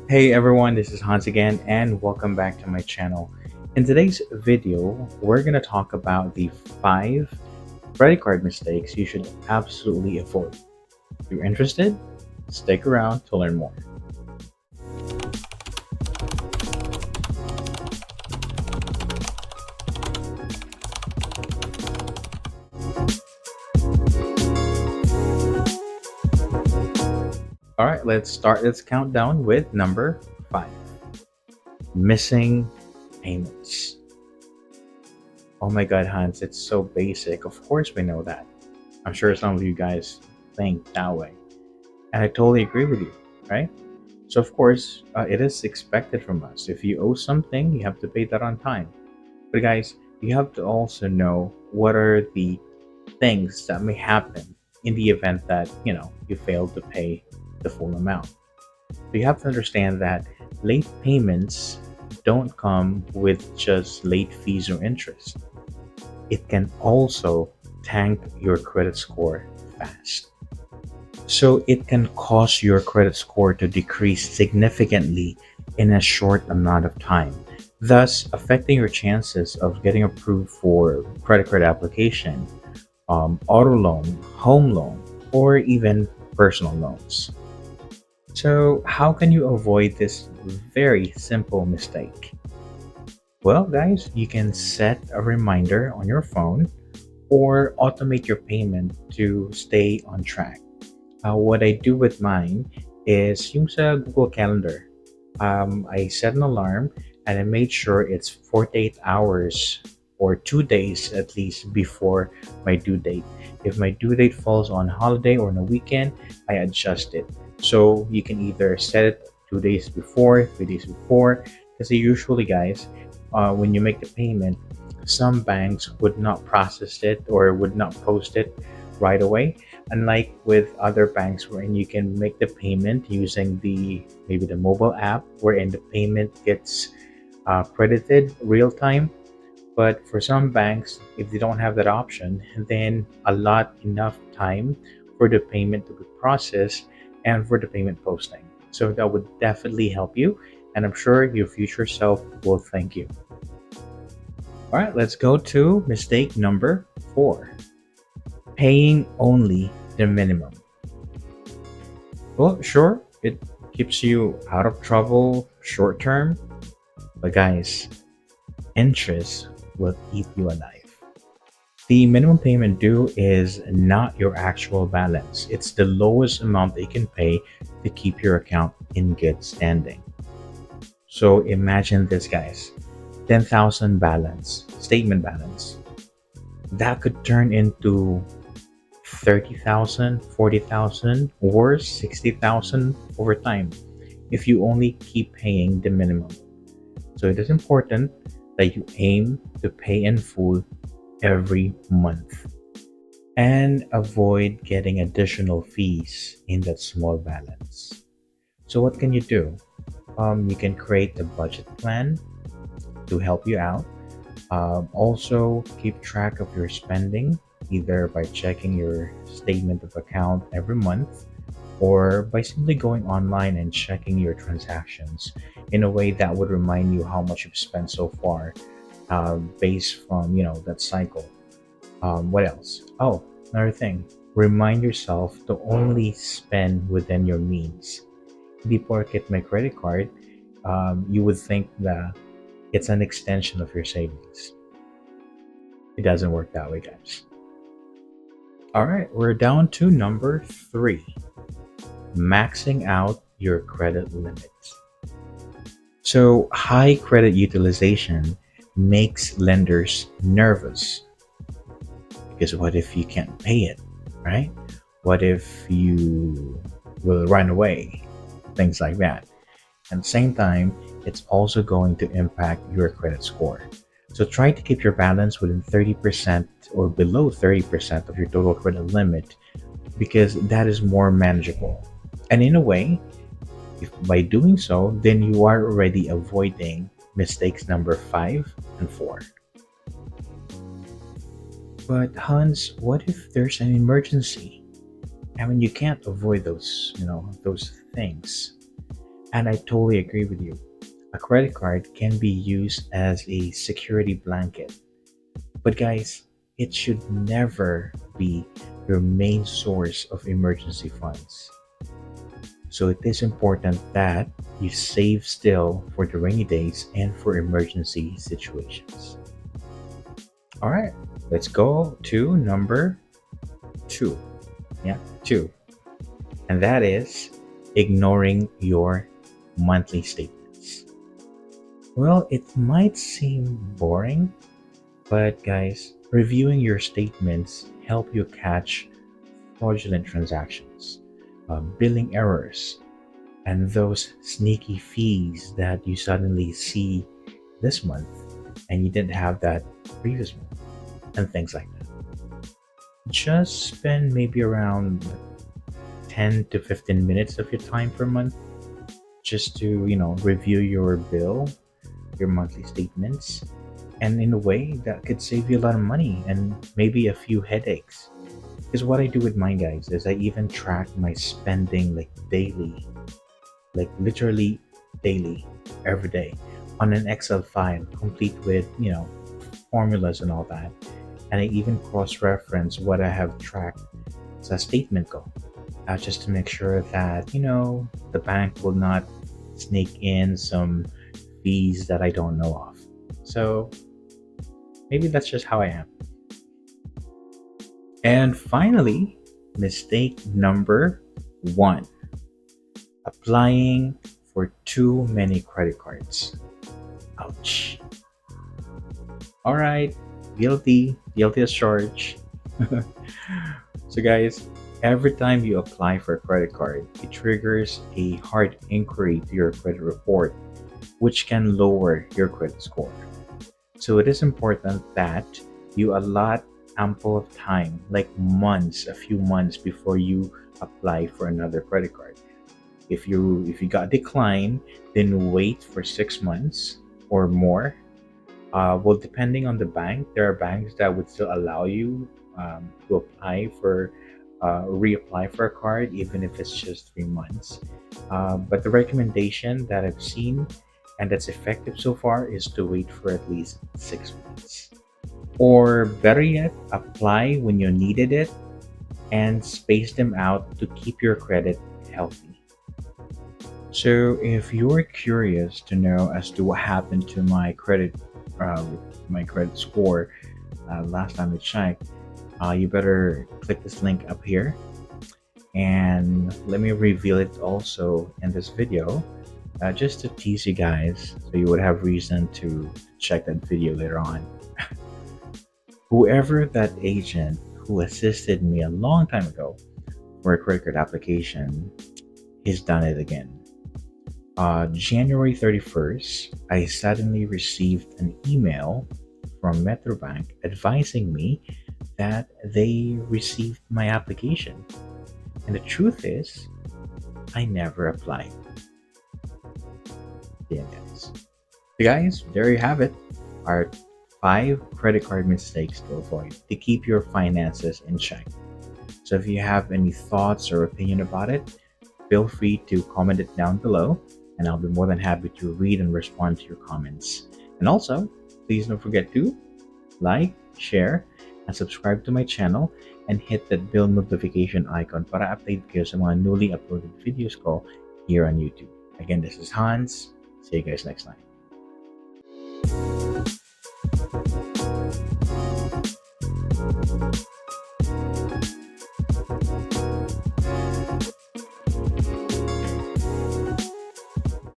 Hey everyone, this is Hans again, and welcome back to my channel. In today's video, we're going to talk about the 5 credit card mistakes you should absolutely avoid. If you're interested, stick around to learn more. Alright, let's start this countdown with number 5. Missing payments. Oh my god, Hans, it's so basic. Of course we know that. I'm sure some of you guys think that way. And I totally agree with you, right? So of course, it is expected from us. If you owe something, you have to pay that on time. But guys, you have to also know what are the things that may happen in the event that, you failed to pay the full amount. So you have to understand that late payments don't come with just late fees or interest. It can also tank your credit score fast. So it can cause your credit score to decrease significantly in a short amount of time, thus affecting your chances of getting approved for credit card application, auto loan, home loan, or even personal loans. So how can you avoid this very simple mistake? Well, guys, you can set a reminder on your phone or automate your payment to stay on track. What I do with mine is use a Google Calendar. I set an alarm and I made sure it's 48 hours or 2 days at least before my due date. If my due date falls on holiday or on a weekend, I adjust it. So you can either set it 2 days before, 3 days before, because usually, guys, when you make the payment, some banks would not process it or would not post it right away, unlike with other banks wherein you can make the payment using the mobile app wherein the payment gets credited real time. But for some banks, if they don't have that option, then enough time for the payment to be processed and for the payment posting. So that would definitely help you, and I'm sure your future self will thank you. All right, let's go to mistake number 4: paying only the minimum. Well, sure, it keeps you out of trouble short term, but guys, interest will eat you alive. The minimum payment due is not your actual balance, it's the lowest amount that you can pay to keep your account in good standing. So imagine this, guys: 10,000 balance, statement balance. That could turn into 30,000, 40,000, or 60,000 over time if you only keep paying the minimum. So it is important that you aim to pay in full every month and avoid getting additional fees in that small balance. So what can you do? You can create a budget plan to help you out. Also, keep track of your spending either by checking your statement of account every month or by simply going online and checking your transactions in a way that would remind you how much you've spent so far, based from that cycle. What else? Oh, another thing: remind yourself to only spend within your means. Before I get my credit card, you would think that it's an extension of your savings. It doesn't work that way, guys. All right, we're down to number 3: maxing out your credit limits. So, high credit utilization makes lenders nervous because what if you can't pay it, right? What if you will run away? Things like that. At the same time, it's also going to impact your credit score. So try to keep your balance within 30% or below 30% of your total credit limit because that is more manageable. And in a way, if by doing so, then you are already avoiding mistakes number 5 and 4. But Hans, what if there's an emergency? I mean, you can't avoid those things. And I totally agree with you. A credit card can be used as a security blanket. But guys, it should never be your main source of emergency funds. So it is important that you save still for the rainy days and for emergency situations. All right, let's go to number two. Yeah, two. And that is ignoring your monthly statements. Well, it might seem boring, but guys, reviewing your statements help you catch fraudulent transactions, billing errors, and those sneaky fees that you suddenly see this month and you didn't have that previous month, and things like that. Just spend maybe around 10 to 15 minutes of your time per month just to, review your bill, your monthly statements, and in a way that could save you a lot of money and maybe a few headaches. Because what I do with mine, guys, is I even track my spending like daily, like literally daily, every day, on an Excel file, complete with, formulas and all that. And I even cross reference what I have tracked as a statement go, just to make sure that, the bank will not sneak in some fees that I don't know of. So maybe that's just how I am. And finally, mistake number one, applying for too many credit cards. Ouch. All right, guilty as charged. So, guys, every time you apply for a credit card, it triggers a hard inquiry to your credit report, which can lower your credit score. So, it is important that you allot ample of time, like months, a few months before you apply for another credit card. If you got declined, then wait for 6 months or more. Well, depending on the bank, there are banks that would still allow you to reapply for a card, even if it's just 3 months. But the recommendation that I've seen and that's effective so far is to wait for at least 6 months. Or better yet, apply when you needed it and space them out to keep your credit healthy. So, if you're curious to know as to what happened to my credit score last time I checked, you better click this link up here, and let me reveal it also in this video, just to tease you guys, so you would have reason to check that video later on. Whoever that agent who assisted me a long time ago for a credit card application, he's done it again. January 31st, I suddenly received an email from Metrobank advising me that they received my application. And the truth is, I never applied. Yeah, guys. So guys, there you have it. Our 5 credit card mistakes to avoid to keep your finances in check. So if you have any thoughts or opinion about it, feel free to comment it down below, and I'll be more than happy to read and respond to your comments. And also, please don't forget to like, share, and subscribe to my channel, and hit that bell notification icon para update kayo sa mga newly uploaded videos ko here on YouTube. Again, this is Hans. See you guys next time.